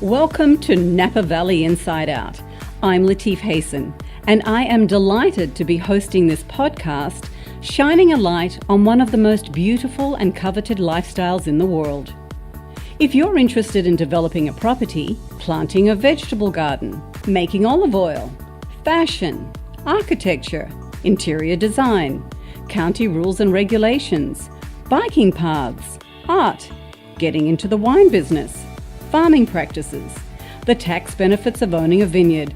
Welcome to Napa Valley Inside Out. I'm Latife Hayson, and I am delighted to be hosting this podcast, shining a light on one of the most beautiful and coveted lifestyles in the world. If you're interested in developing a property, planting a vegetable garden, making olive oil, fashion, architecture, interior design, county rules and regulations, biking paths, art, getting into the wine business, farming practices, the tax benefits of owning a vineyard,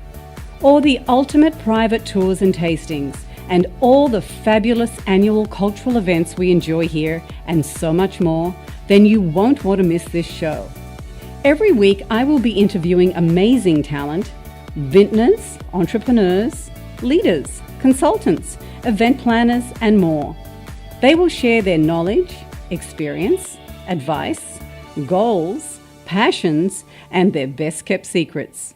or the ultimate private tours and tastings, and all the fabulous annual cultural events we enjoy here, and so much more, then you won't want to miss this show. Every week I will be interviewing amazing talent, vintners, entrepreneurs, leaders, consultants, event planners, and more. They will share their knowledge, experience, advice, goals, passions, and their best-kept secrets.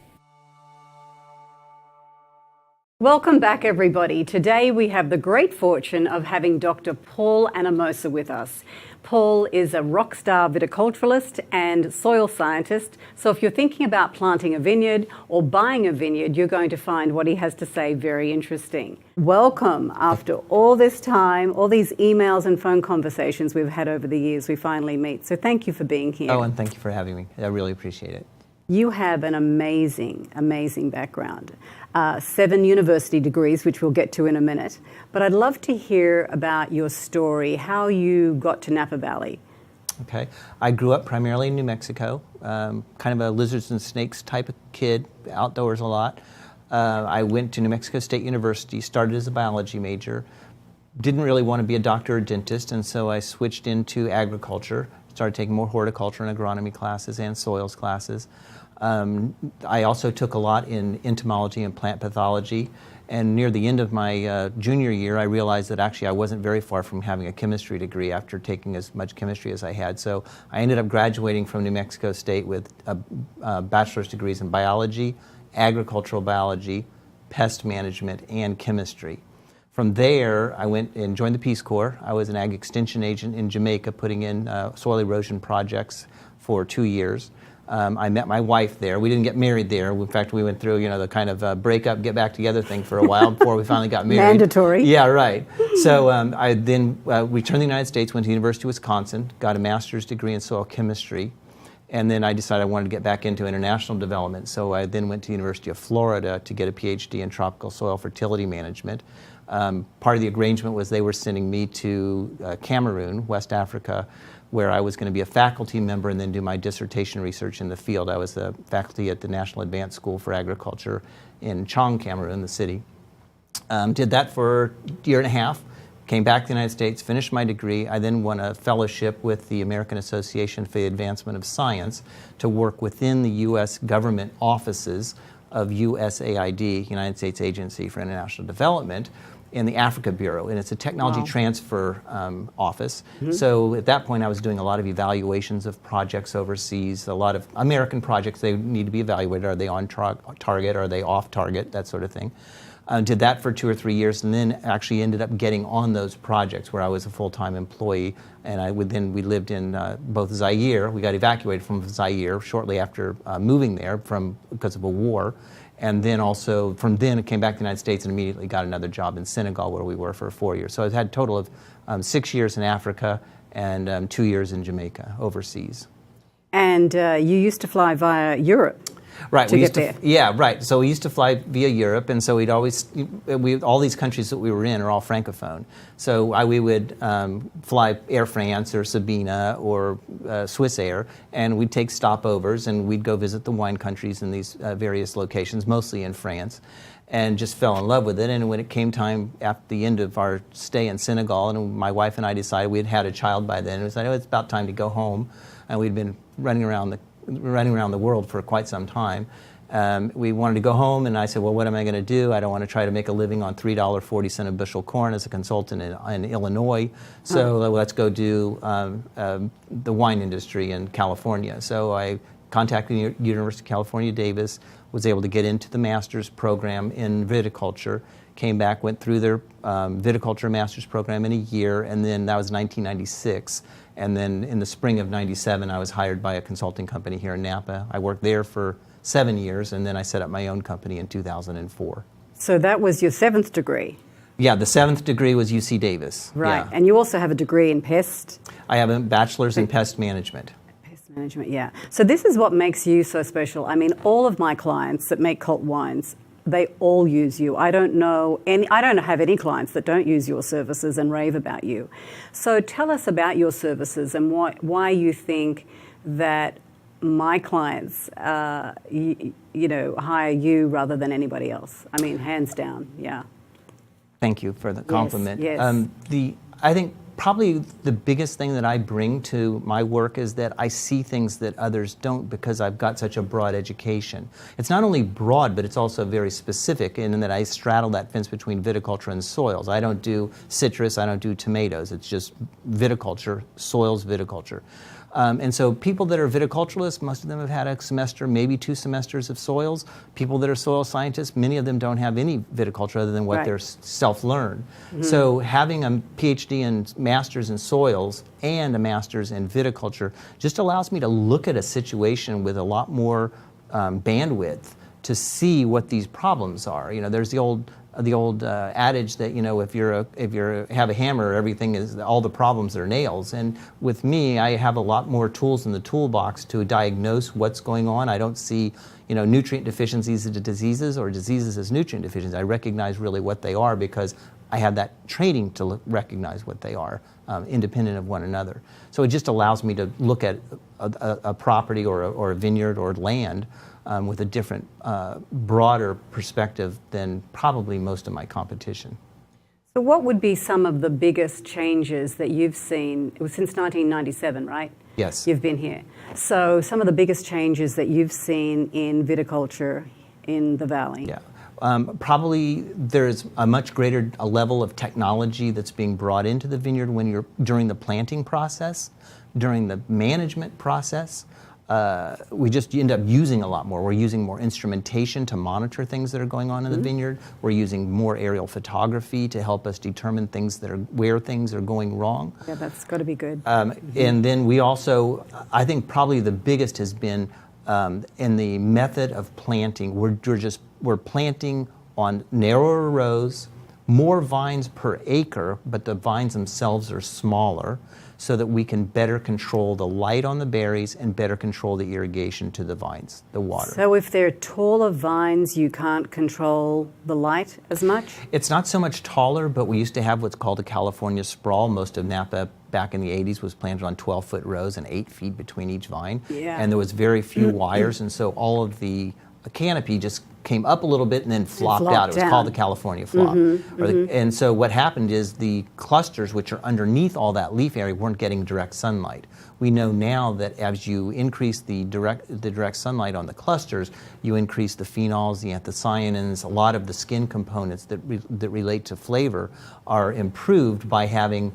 Welcome back, everybody. Today we have the great fortune of having Dr. Paul Anamosa with us. Paul is a rock star viticulturalist and soil scientist, so if you're thinking about planting a vineyard or buying a vineyard, you're going to find what he has to say very interesting. Welcome. After all this time, all these emails and phone conversations we've had over the years, we finally meet. So thank you for being here. Oh, and thank you for having me. I really appreciate it. You have an amazing, amazing background. 7 university degrees, which we'll get to in a minute. But I'd love to hear about your story, how you got to Napa Valley. Okay. I grew up primarily in New Mexico, kind of a lizards and snakes type of kid, outdoors a lot. I went to New Mexico State University, started as a biology major, didn't really want to be a doctor or dentist, and so I switched into agriculture, started taking more horticulture and agronomy classes and soils classes. I also took a lot in entomology and plant pathology, and near the end of my junior year I realized that actually I wasn't very far from having a chemistry degree after taking as much chemistry as I had. So I ended up graduating from New Mexico State with bachelor's degrees in biology, agricultural biology, pest management, and chemistry. From there, I went and joined the Peace Corps. I was an ag extension agent in Jamaica, putting in soil erosion projects for 2 years. I met my wife there. We didn't get married there. In fact, we went through, the kind of break up, get back together thing for a while before we finally got married. Mandatory. Yeah, right. So I then returned to the United States, went to the University of Wisconsin, got a master's degree in soil chemistry, and then I decided I wanted to get back into international development. So I then went to the University of Florida to get a PhD in tropical soil fertility management. Part of the arrangement was they were sending me to Cameroon, West Africa, where I was going to be a faculty member and then do my dissertation research in the field. I was a faculty at the National Advanced School for Agriculture in Chong, Cameroon, the city. Did that for a year and a half, came back to the United States, finished my degree. I then won a fellowship with the American Association for the Advancement of Science to work within the U.S. government offices of USAID, United States Agency for International Development, in the Africa Bureau, and it's a technology transfer office. Mm-hmm. So at that point I was doing a lot of evaluations of projects overseas, a lot of American projects. They need to be evaluated. Are they on target? Are they off target? That sort of thing. Did that for 2 or 3 years, and then actually ended up getting on those projects where I was a full-time employee, and we lived in both Zaire. We got evacuated from Zaire shortly after moving there because of a war. And then also, from then, I came back to the United States and immediately got another job in Senegal, where we were for 4 years. So I had a total of 6 years in Africa and 2 years in Jamaica, overseas. And you used to fly via Europe. Right. To get there. Yeah, right. So we used to fly via Europe, and so all these countries that we were in are all francophone. So we would fly Air France or Sabina or Swiss Air, and we'd take stopovers, and we'd go visit the wine countries in these various locations, mostly in France, and just fell in love with it. And when it came time at the end of our stay in Senegal, and my wife and I decided we had had a child by then, and we said, it's about time to go home, and we'd been running around the world for quite some time. We wanted to go home, and I said, well, what am I going to do? I don't want to try to make a living on $3.40 a bushel corn as a consultant in Illinois, so let's go do the wine industry in California. So I contacted the University of California, Davis, was able to get into the master's program in viticulture, came back, went through their viticulture master's program in a year, and then that was 1996. And then in the spring of '97, I was hired by a consulting company here in Napa. I worked there for 7 years, and then I set up my own company in 2004. So that was your 7th degree? Yeah, the 7th degree was UC Davis. Right, Yeah. and you also have a degree in pest? I have a bachelor's in pest management. Pest management, yeah. So this is what makes you so special. I mean, all of my clients that make cult wines, they all use you. I don't have any clients that don't use your services and rave about you. So tell us about your services and why you think that my clients, hire you rather than anybody else. I mean, hands down, yeah. Thank you for the compliment. Yes. I think probably the biggest thing that I bring to my work is that I see things that others don't because I've got such a broad education. It's not only broad, but it's also very specific in that I straddle that fence between viticulture and soils. I don't do citrus, I don't do tomatoes. It's just viticulture, soils viticulture. And so people that are viticulturalists, most of them have had a semester, maybe 2 semesters of soils. People that are soil scientists, many of them don't have any viticulture other than what they're self-learned. Mm-hmm. So having a PhD and master's in soils and a master's in viticulture just allows me to look at a situation with a lot more bandwidth to see what these problems are. You know, there's the old adage that, you know, if you have a hammer, everything is, all the problems are nails. And with me, I have a lot more tools in the toolbox to diagnose what's going on. I don't see, you know, nutrient deficiencies as diseases or diseases as nutrient deficiencies. I recognize really what they are because I have that training to recognize what they are, independent of one another. So it just allows me to look at a property or a vineyard or land with a different, broader perspective than probably most of my competition. So what would be some of the biggest changes that you've seen? It was since 1997, right? Yes. You've been here. So some of the biggest changes that you've seen in viticulture in the valley? Yeah. Probably there's a much greater level of technology that's being brought into the vineyard when you're during the planting process, during the management process. We just end up using a lot more. We're using more instrumentation to monitor things that are going on in the vineyard. We're using more aerial photography to help us determine where things are going wrong. Yeah, that's got to be good. And then we also, I think probably the biggest has been in the method of planting. We're planting on narrower rows, more vines per acre, but the vines themselves are smaller, so that we can better control the light on the berries and better control the irrigation to the vines, the water. So if they're taller vines, you can't control the light as much? It's not so much taller, but we used to have what's called a California sprawl. Most of Napa back in the 80s was planted on 12-foot rows and 8 feet between each vine. Yeah. And there was very few wires, and so all of the canopy just came up a little bit and then flopped out. It was called the California flop. And so what happened is the clusters, which are underneath all that leaf area, weren't getting direct sunlight. We know now that as you increase the direct sunlight on the clusters, you increase the phenols, the anthocyanins, a lot of the skin components that relate to flavor are improved by having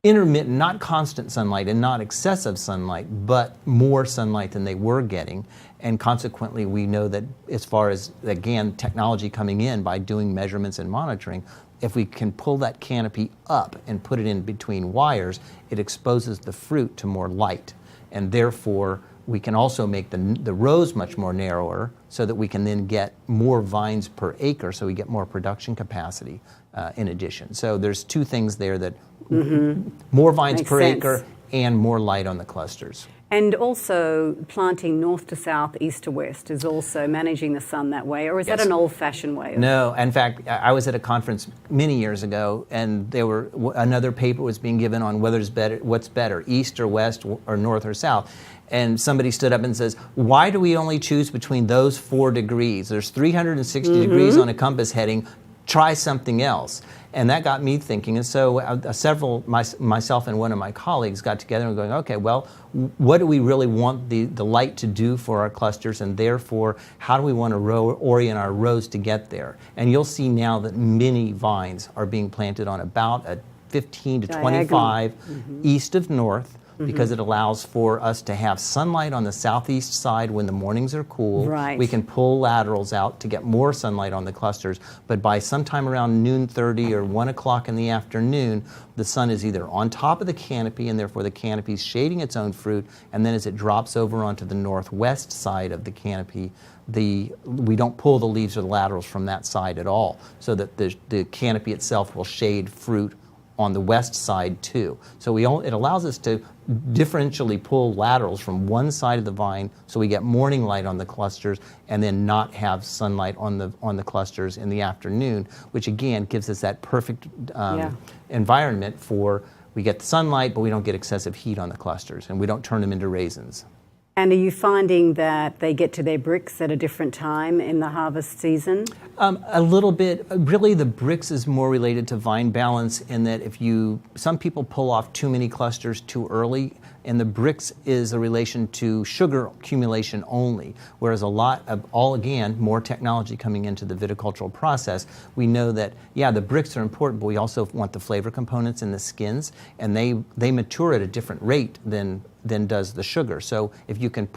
intermittent, not constant sunlight and not excessive sunlight, but more sunlight than they were getting. And consequently, we know that as far as, again, technology coming in by doing measurements and monitoring, if we can pull that canopy up and put it in between wires, it exposes the fruit to more light. And therefore, we can also make the rows much more narrower so that we can then get more vines per acre, so we get more production capacity in addition. So there's 2 things there that more vines Makes per sense. acre and more light on the clusters. And also planting north to south, east to west is also managing the sun that way, or is that an old-fashioned way? No, in fact, I was at a conference many years ago, and another paper was being given on what's better, east or west or north or south. And somebody stood up and says, why do we only choose between those 4 degrees? There's 360 degrees on a compass heading. Try something else. And that got me thinking. And so myself and one of my colleagues got together and going, okay, well, what do we really want the light to do for our clusters? And therefore, how do we want to orient our rows to get there? And you'll see now that many vines are being planted on about a 15 to 25 east of north, because it allows for us to have sunlight on the southeast side when the mornings are cool. Right. We can pull laterals out to get more sunlight on the clusters, but by sometime around noon 30 or 1 o'clock in the afternoon, the sun is either on top of the canopy, and therefore the canopy is shading its own fruit, and then as it drops over onto the northwest side of the canopy, we don't pull the leaves or the laterals from that side at all, so that the canopy itself will shade fruit on the west side too. So it allows us to differentially pull laterals from one side of the vine, so we get morning light on the clusters, and then not have sunlight on the clusters in the afternoon, which again gives us that perfect environment for, we get the sunlight, but we don't get excessive heat on the clusters, and we don't turn them into raisins. And are you finding that they get to their bricks at a different time in the harvest season? A little bit. Really, the bricks is more related to vine balance in that some people pull off too many clusters too early, and the bricks is a relation to sugar accumulation only, whereas a lot of, again, more technology coming into the viticultural process, we know that, the bricks are important, but we also want the flavor components in the skins, and they mature at a different rate than does the sugar. So if you can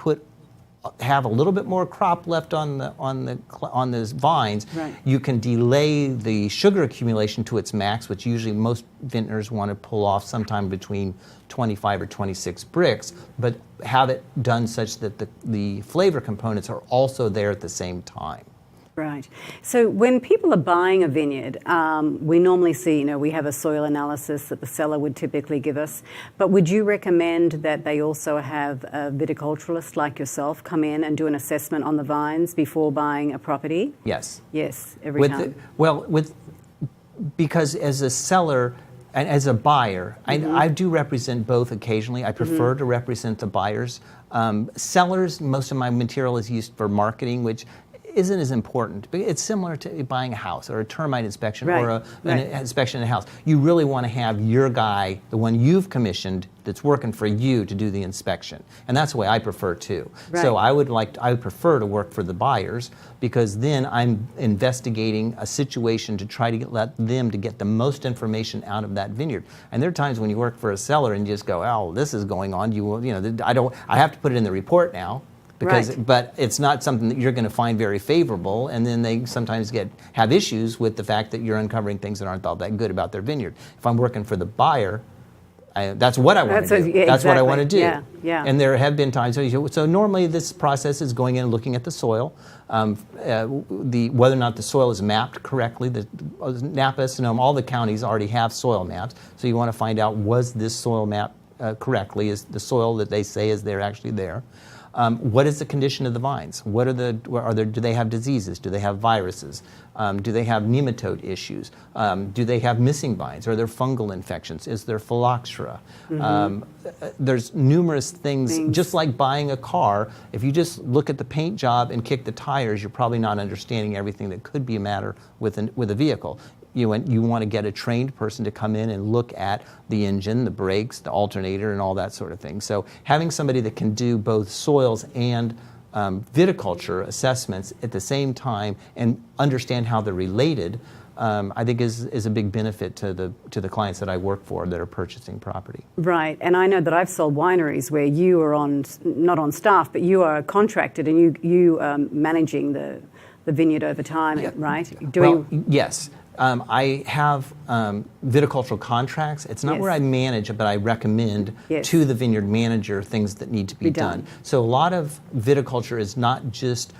have a little bit more crop left on the vines, right, you can delay the sugar accumulation to its max, which usually most vintners want to pull off sometime between 25 or 26 bricks, but have it done such that the flavor components are also there at the same time. Right. So when people are buying a vineyard, we normally see, we have a soil analysis that the seller would typically give us, but would you recommend that they also have a viticulturalist like yourself come in and do an assessment on the vines before buying a property? Yes. Yes, every time. Because as a seller and as a buyer, I do represent both occasionally. I prefer to represent the buyers. Sellers, most of my material is used for marketing, which isn't as important. It's similar to buying a house or a termite inspection or an inspection in a house. You really want to have your guy, the one you've commissioned, that's working for you to do the inspection. And that's the way I prefer too. Right. So I would prefer to work for the buyers, because then I'm investigating a situation to try to let them to get the most information out of that vineyard. And there are times when you work for a seller and you just go, oh, this is going on. I have to put it in the report now. But it's not something that you're going to find very favorable, and then they sometimes have issues with the fact that you're uncovering things that aren't all that good about their vineyard. If I'm working for the buyer, that's what I want to do. That's what I want to do. Yeah. And there have been times. So normally this process is going in and looking at the soil, whether or not the soil is mapped correctly. The Napa, Sonoma, all the counties already have soil maps. So you want to find out, was this soil mapped correctly? Is the soil that they say is there actually there? What is the condition of the vines? Do they have diseases? Do they have viruses? Do they have nematode issues? Do they have missing vines? Are there fungal infections? Is there phylloxera? There's numerous things. Just like buying a car, if you just look at the paint job and kick the tires, you're probably not understanding everything that could be a matter with a vehicle. You want to get a trained person to come in and look at the engine, the brakes, the alternator, and all that sort of thing. So having somebody that can do both soils and viticulture assessments at the same time and understand how they're related, I think is a big benefit to the clients that I work for that are purchasing property. Right, and I know that I've sold wineries where you are not on staff, but you are contracted and you are managing the vineyard over time, right? Yes. I have viticultural contracts. It's not where I manage, but I recommend to the vineyard manager things that need to be done. So a lot of viticulture is not just,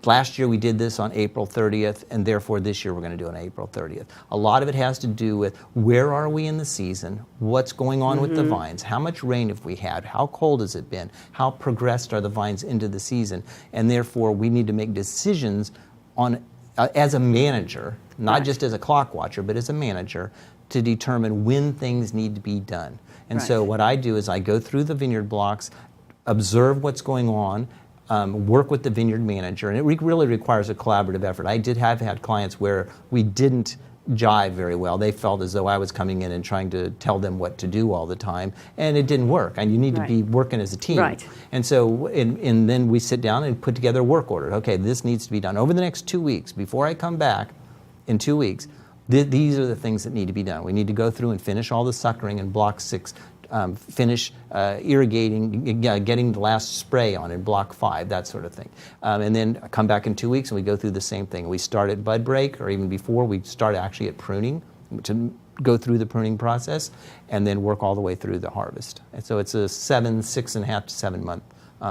last year we did this on April 30th, and therefore this year we're going to do it on April 30th. A lot of it has to do with where are we in the season, what's going on with the vines, how much rain have we had, how cold has it been, how progressed are the vines into the season, and therefore we need to make decisions on as a manager, not just as a clock watcher, but as a manager, to determine when things need to be done. And so what I do is I go through the vineyard blocks, observe what's going on, work with the vineyard manager, and it really requires a collaborative effort. I have had clients where we didn't jive very well. They felt as though I was coming in and trying to tell them what to do all the time, and it didn't work. And you need to be working as a team. Right. And so, and then we sit down and put together a work order. Okay, this needs to be done over the next 2 weeks. Before I come back in 2 weeks, these are the things that need to be done. We need to go through and finish all the suckering in block 6 finish irrigating, getting the last spray on in block 5, that sort of thing. And then come back in 2 weeks and we go through the same thing. We start at bud break, or even before, we start actually at pruning to go through the pruning process and then work all the way through the harvest. And so it's a 6.5 to 7 month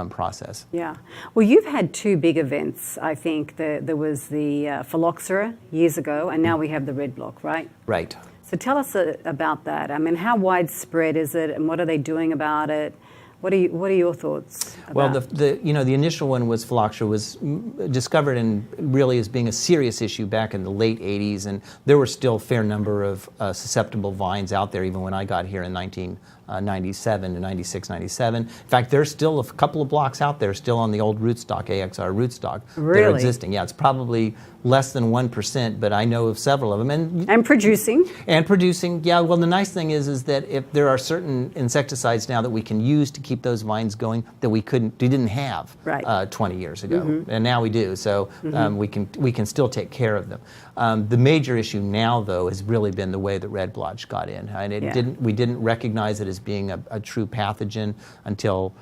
process. Yeah. Well, you've had 2 big events, I think. There was the phylloxera years ago, and now we have the red block, right? Right. So tell us about that. I mean, how widespread is it, and what are they doing about it? What are your thoughts about? Well, the initial one was phylloxera was discovered and really as being a serious issue back in the late 80s, and there were still a fair number of susceptible vines out there even when I got here in 1997 to 96, 97. In fact, there's still a couple of blocks out there still on the old rootstock, AXR rootstock. Really? That are existing. Yeah, it's probably less than 1%, but I know of several of them. And producing. And producing, yeah. Well, the nice thing is that if there are certain insecticides now that we can use to keep those vines going that we didn't have right. 20 years ago, and now we do. So we can still take care of them. The major issue now, though, has really been the way that red blotch got in, and we didn't recognize it as being a true pathogen until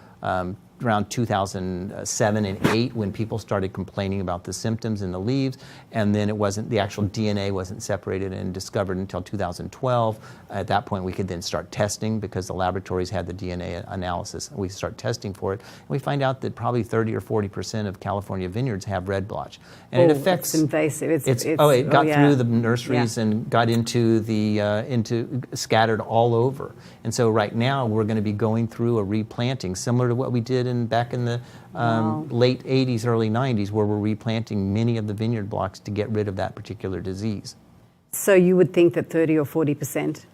around 2007 and 8 when people started complaining about the symptoms in the leaves, and then the actual DNA wasn't separated and discovered until 2012. At that point we could then start testing because the laboratories had the DNA analysis. We start testing for it, and we find out that probably 30 or 40% of California vineyards have red blotch. And it affects... It's invasive. It got through the nurseries and got into scattered all over. And so right now we're going to be going through a replanting similar to what we did back in the late 80s, early 90s, where we're replanting many of the vineyard blocks to get rid of that particular disease. So you would think that 30 or 40%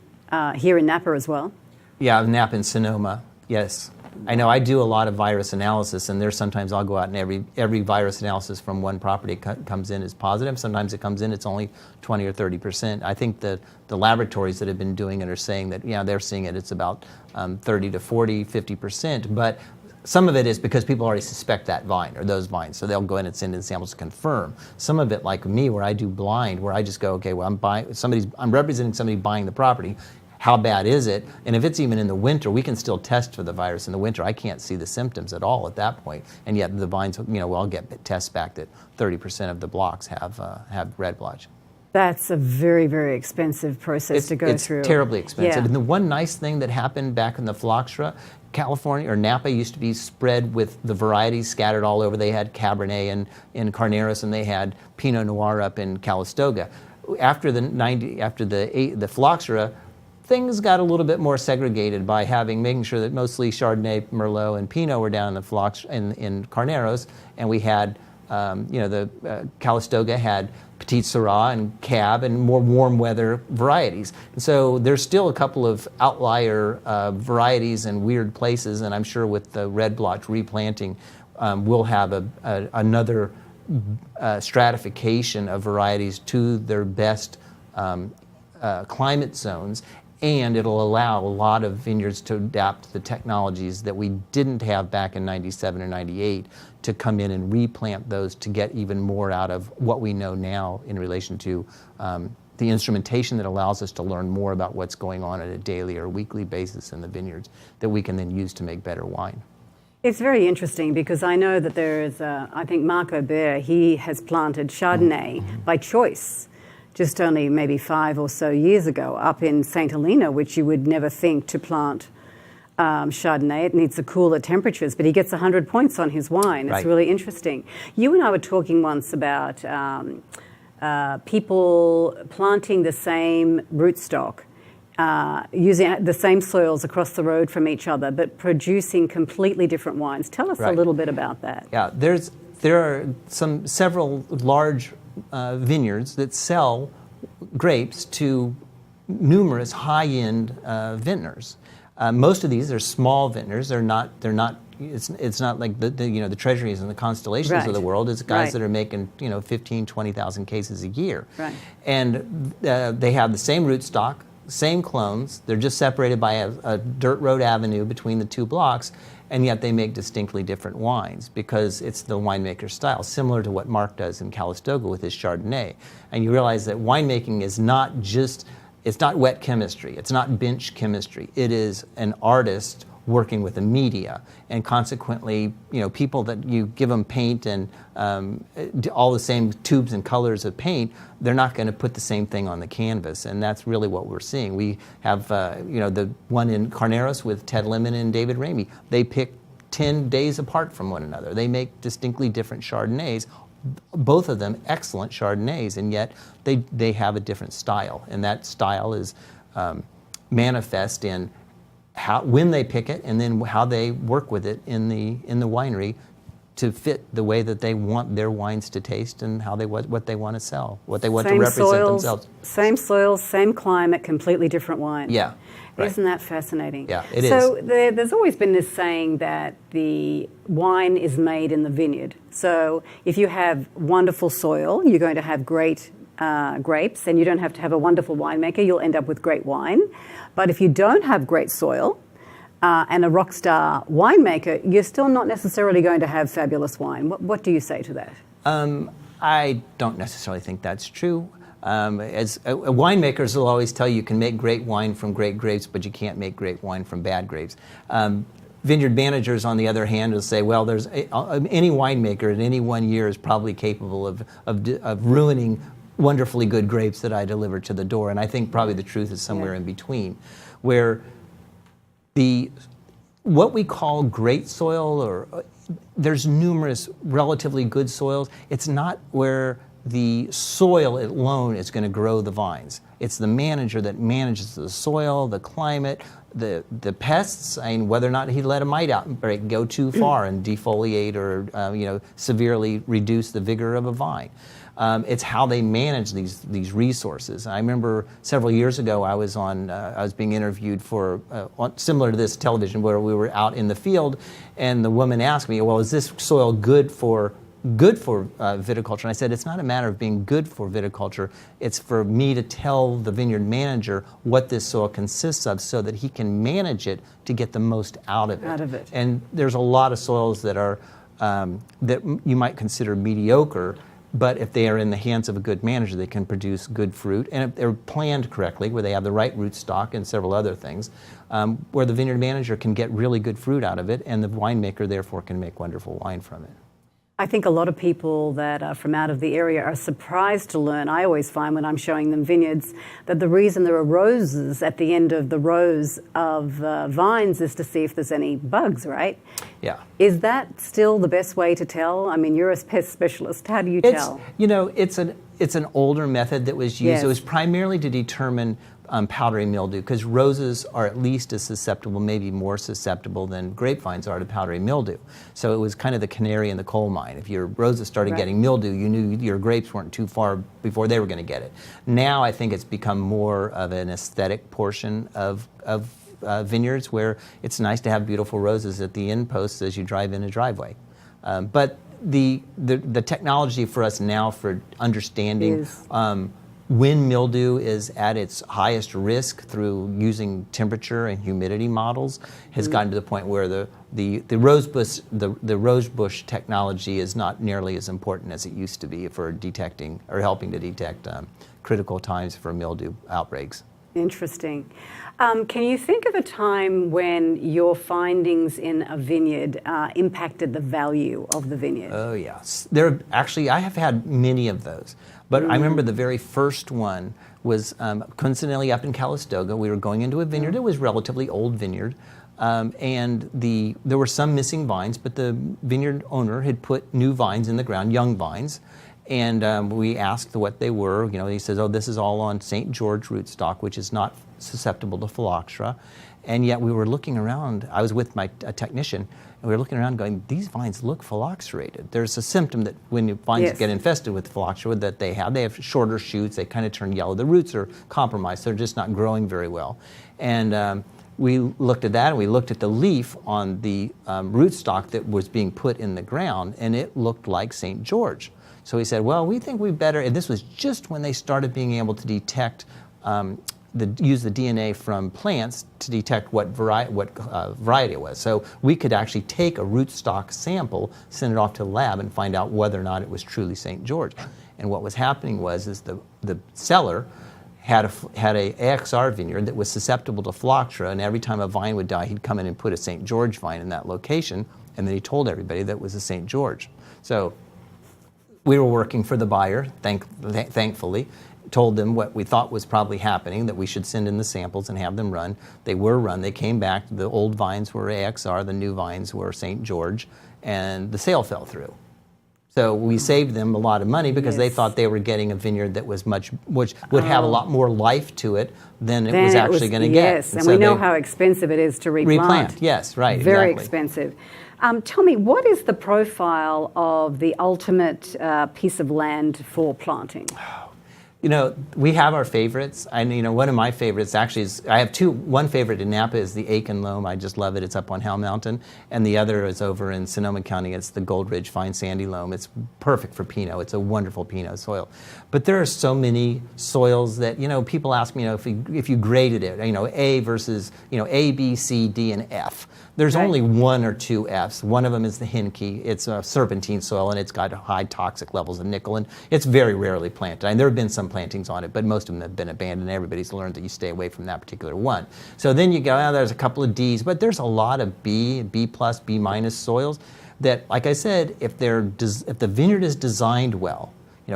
here in Napa as well? Yeah, Napa and Sonoma, yes. I know I do a lot of virus analysis, and there's sometimes I'll go out and every virus analysis from one property comes in as positive. Sometimes it comes in, it's only 20 or 30%. I think that the laboratories that have been doing it are saying that, they're seeing it's about 30 to 40, 50%. But some of it is because people already suspect that vine or those vines, so they'll go in and send in samples to confirm. Some of it, like me, where I do blind, where I just go, okay, well, I'm representing somebody buying the property. How bad is it? And if it's even in the winter, we can still test for the virus in the winter. I can't see the symptoms at all at that point, and yet the vines, I'll get tests back that 30% of the blocks have red blotch. That's a very, very expensive process to go through. It's terribly expensive. Yeah. And the one nice thing that happened back in the phylloxera, California or Napa used to be spread with the varieties scattered all over. They had Cabernet in Carneros, and they had Pinot Noir up in Calistoga. After the phylloxera, things got a little bit more segregated by making sure that mostly Chardonnay, Merlot, and Pinot were down in Carneros, and we had the Calistoga had Petit Syrah and Cab and more warm weather varieties. And so there's still a couple of outlier varieties in weird places, and I'm sure with the red blotch replanting, we'll have another stratification of varieties to their best climate zones, and it'll allow a lot of vineyards to adapt to the technologies that we didn't have back in 97 or 98 to come in and replant those to get even more out of what we know now in relation to the instrumentation that allows us to learn more about what's going on a daily or weekly basis in the vineyards that we can then use to make better wine. It's very interesting because I know that there is, I think Marc Aubert, he has planted Chardonnay by choice just only maybe 5 or so years ago up in St. Helena, which you would never think to plant Chardonnay. It needs the cooler temperatures, but he gets 100 points on his wine. It's right. Really interesting. You and I were talking once about people planting the same rootstock, using the same soils across the road from each other, but producing completely different wines. Tell us a little bit about that. Yeah, there are several large vineyards that sell grapes to numerous high-end vintners. Most of these are small vintners. They're not. It's not like the treasuries and the constellations of the world. It's guys that are making 15, 20,000 cases a year. Right. And they have the same rootstock, same clones. They're just separated by a dirt road avenue between the two blocks, and yet they make distinctly different wines because it's the winemaker style, similar to what Marc does in Calistoga with his Chardonnay. And you realize that winemaking is not just it's not wet chemistry. It's not bench chemistry. It is an artist working with a media, and consequently, people that you give them paint and all the same tubes and colors of paint, they're not going to put the same thing on the canvas, and that's really what we're seeing. We have, the one in Carneros with Ted Lemon and David Ramey. They pick 10 days apart from one another. They make distinctly different Chardonnays, both of them excellent Chardonnays, and yet they have a different style, and that style is manifest in when they pick it, and then how they work with it in the winery to fit the way that they want their wines to taste and what they want to sell, what they want to represent themselves. Same soils, same climate, completely different wine. Yeah. Right. Isn't that fascinating? Yeah, it is. So there's always been this saying that the wine is made in the vineyard. So if you have wonderful soil, you're going to have great grapes, and you don't have to have a wonderful winemaker. You'll end up with great wine. But if you don't have great soil and a rock star winemaker, you're still not necessarily going to have fabulous wine. What do you say to that? I don't necessarily think that's true. As winemakers will always tell you, you can make great wine from great grapes, but you can't make great wine from bad grapes. Vineyard managers, on the other hand, will say, well, there's any winemaker in any 1 year is probably capable of ruining wonderfully good grapes that I deliver to the door. And I think probably the truth is somewhere in between, where what we call great soil, or there's numerous relatively good soils. It's not where the soil alone is going to grow the vines. It's the manager that manages the soil, the climate, the pests. I mean, whether or not he let a mite outbreak go too far and defoliate or severely reduce the vigor of a vine. It's how they manage these resources. I remember several years ago I was being interviewed for similar to this television, where we were out in the field, and the woman asked me, well, is this soil good for viticulture? And I said, it's not a matter of being good for viticulture. It's for me to tell the vineyard manager what this soil consists of so that he can manage it to get the most out of it. And there's a lot of soils that are that you might consider mediocre, but if they are in the hands of a good manager, they can produce good fruit. And if they're planned correctly, where they have the right rootstock and several other things, where the vineyard manager can get really good fruit out of it, and the winemaker therefore can make wonderful wine from it. I think a lot of people that are from out of the area are surprised to learn. I always find when I'm showing them vineyards that the reason there are roses at the end of the rows of vines is to see if there's any bugs, right? Yeah. Is that still the best way to tell? I mean, you're a pest specialist. How do you tell? It's an older method that was used. Yes. It was primarily to determine powdery mildew, because roses are at least as susceptible, maybe more susceptible than grapevines are to powdery mildew. So it was kind of the canary in the coal mine. If your roses started getting mildew, you knew your grapes weren't too far before they were going to get it. Now I think it's become more of an aesthetic portion of vineyards, where it's nice to have beautiful roses at the end posts as you drive in a driveway. But the technology for us now for understanding when mildew is at its highest risk through using temperature and humidity models has gotten to the point where the rosebush technology is not nearly as important as it used to be for detecting or helping to detect critical times for mildew outbreaks. Interesting. Can you think of a time when your findings in a vineyard impacted the value of the vineyard? Oh, yes. I have had many of those. But I remember the very first one was coincidentally up in Calistoga. We were going into a vineyard. It was a relatively old vineyard. And there were some missing vines, but the vineyard owner had put new vines in the ground, young vines. And we asked what they were. He says, oh, this is all on St. George rootstock, which is not susceptible to phylloxera. And yet we were looking around. I was with a technician, and we were looking around going, these vines look phylloxerated. There's a symptom that when vines get infested with phylloxera that they have shorter shoots, they kind of turn yellow. The roots are compromised. They're just not growing very well. And we looked at that, and we looked at the leaf on the rootstock that was being put in the ground, and it looked like St. George. So we said, well, we think we better, and this was just when they started being able to detect, use the DNA from plants to detect what variety it was. So we could actually take a rootstock sample, send it off to the lab, and find out whether or not it was truly St. George. And what was happening was the seller had a AXR vineyard that was susceptible to phylloxera, and every time a vine would die, he'd come in and put a St. George vine in that location, and then he told everybody that was a St. George. So we were working for the buyer, thankfully, told them what we thought was probably happening, that we should send in the samples and have them run. They were run. They came back. The old vines were AXR. The new vines were St. George, and the sale fell through. So we saved them a lot of money because they thought they were getting a vineyard that was which would have a lot more life to it than it was actually going to get. Yes, and so we know how expensive it is to replant. Yes, right. Very exactly. expensive. Tell me, what is the profile of the ultimate piece of land for planting? You know, we have our favorites. One of my favorites actually is, I have two. One favorite in Napa is the Aiken Loam. I just love it. It's up on Hell Mountain. And the other is over in Sonoma County. It's the Gold Ridge Fine Sandy Loam. It's perfect for Pinot. It's a wonderful Pinot soil. But there are so many soils that, people ask me, if you graded it, A versus, A, B, C, D, and F. There's only one or two Fs. One of them is the Hinkey. It's a serpentine soil, and it's got high toxic levels of nickel, and it's very rarely planted. And there have been some plantings on it, but most of them have been abandoned. Everybody's learned that you stay away from that particular one. So then you go, there's a couple of Ds, but there's a lot of B+, B- soils that, like I said, if the vineyard is designed well,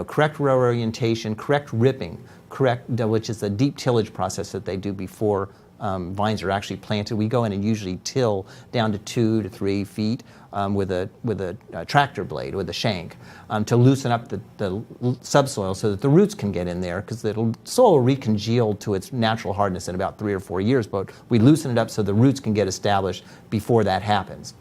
correct row orientation, correct ripping, which is a deep tillage process that they do before vines are actually planted. We go in and usually till down to 2 to 3 feet with a tractor blade, with a shank, to loosen up the subsoil so that the roots can get in there, because the soil will recongeal to its natural hardness in about 3 or 4 years, but we loosen it up so the roots can get established before that happens.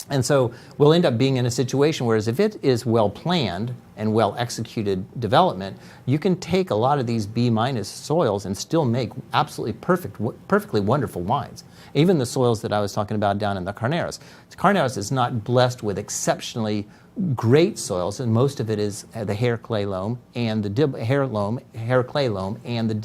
And so we'll end up being in a situation whereas if it is well planned and well executed development, you can take a lot of these B- soils and still make absolutely perfectly wonderful wines. Even the soils that I was talking about down in the Carneros. The Carneros is not blessed with exceptionally great soils, and most of it is the hair clay loam and the hair clay loam and the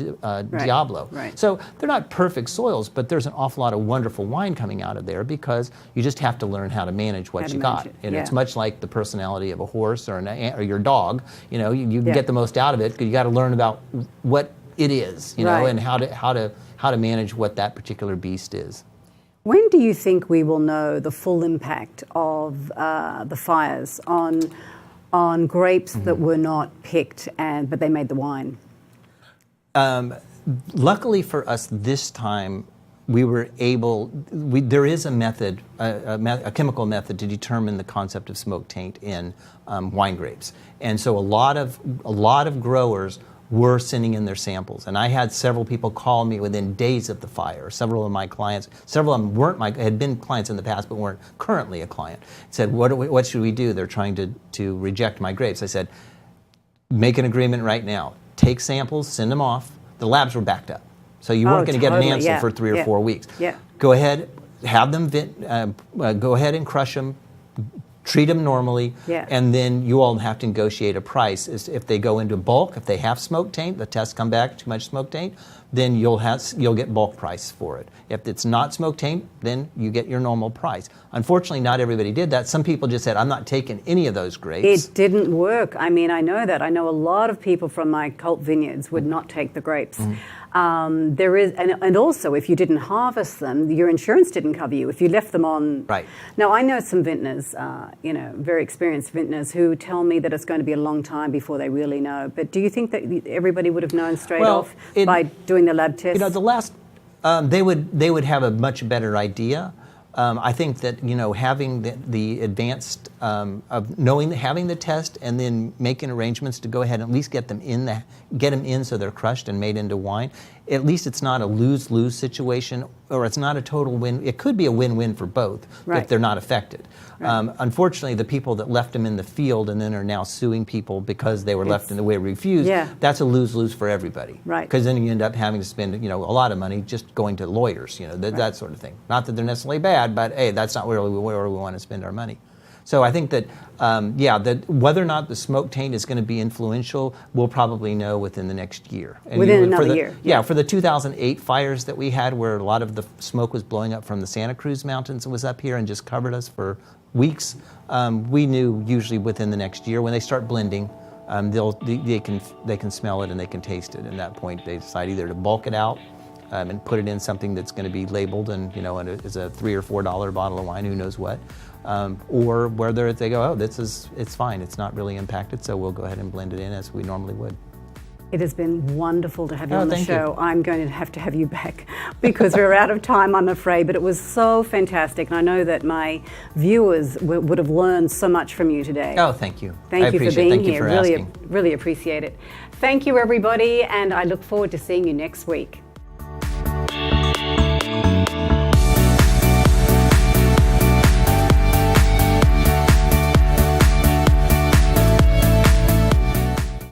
Diablo. Right. So they're not perfect soils, but there's an awful lot of wonderful wine coming out of there because you just have to learn how to manage what you got. And it's much like the personality of a horse or your dog. You can get the most out of it, but you got to learn about what it is, and how to manage what that particular beast is. When do you think we will know the full impact of the fires on grapes that were not picked but they made the wine? Luckily for us this time, we were able. There is a method, a chemical method to determine the concept of smoke taint in wine grapes, and so a lot of growers were sending in their samples. And I had several people call me within days of the fire. Several of my clients, several of them had been clients in the past but weren't currently a client, said, what should we do? They're trying to reject my grapes. I said, make an agreement right now. Take samples, send them off. The labs were backed up. So you weren't going to get an answer for 3 or 4 weeks. Yeah. Go ahead, have them, go ahead and crush them, treat them normally, and then you all have to negotiate a price. If they go into bulk, if they have smoke taint, the tests come back too much smoke taint, then you'll get bulk price for it. If it's not smoke taint, then you get your normal price. Unfortunately, not everybody did that. Some people just said, I'm not taking any of those grapes. It didn't work. I mean, I know that. I know a lot of people from my cult vineyards would not take the grapes. There is, and also if you didn't harvest them, your insurance didn't cover you. If you left them on. Right. Now I know some vintners, very experienced vintners, who tell me that it's going to be a long time before they really know. But do you think that everybody would have known straight off by doing the lab tests? The last, they would have a much better idea. I think that having the advanced of having the test and then making arrangements to go ahead and at least get them in so they're crushed and made into wine. At least it's not a lose-lose situation, or it's not a total win. It could be a win-win for both if they're not affected. Right. Unfortunately, the people that left them in the field and then are now suing people because they were left in the way refused, that's a lose-lose for everybody. Right. Because then you end up having to spend a lot of money just going to lawyers, that sort of thing. Not that they're necessarily bad, but hey, that's not where we want to spend our money. So I think that, that whether or not the smoke taint is going to be influential, we'll probably know within the next year. And within another year. Yeah, for the 2008 fires that we had, where a lot of the smoke was blowing up from the Santa Cruz Mountains and was up here and just covered us for weeks, we knew usually within the next year when they start blending. they can smell it and they can taste it. And at that point, they decide either to bulk it out and put it in something that's going to be labeled and is a $3 or $4 bottle of wine, who knows what, or whether they go, oh, it's fine, it's not really impacted, so we'll go ahead and blend it in as we normally would. It has been wonderful to have you on the thank show. you. I'm going to have you back because we're out of time, I'm afraid, but it was so fantastic, and I know that my viewers would have learned so much from you today. Oh, thank you. Thank you for being Thank here. you for asking. Really appreciate it. Thank you, everybody, and I look forward to seeing you next week.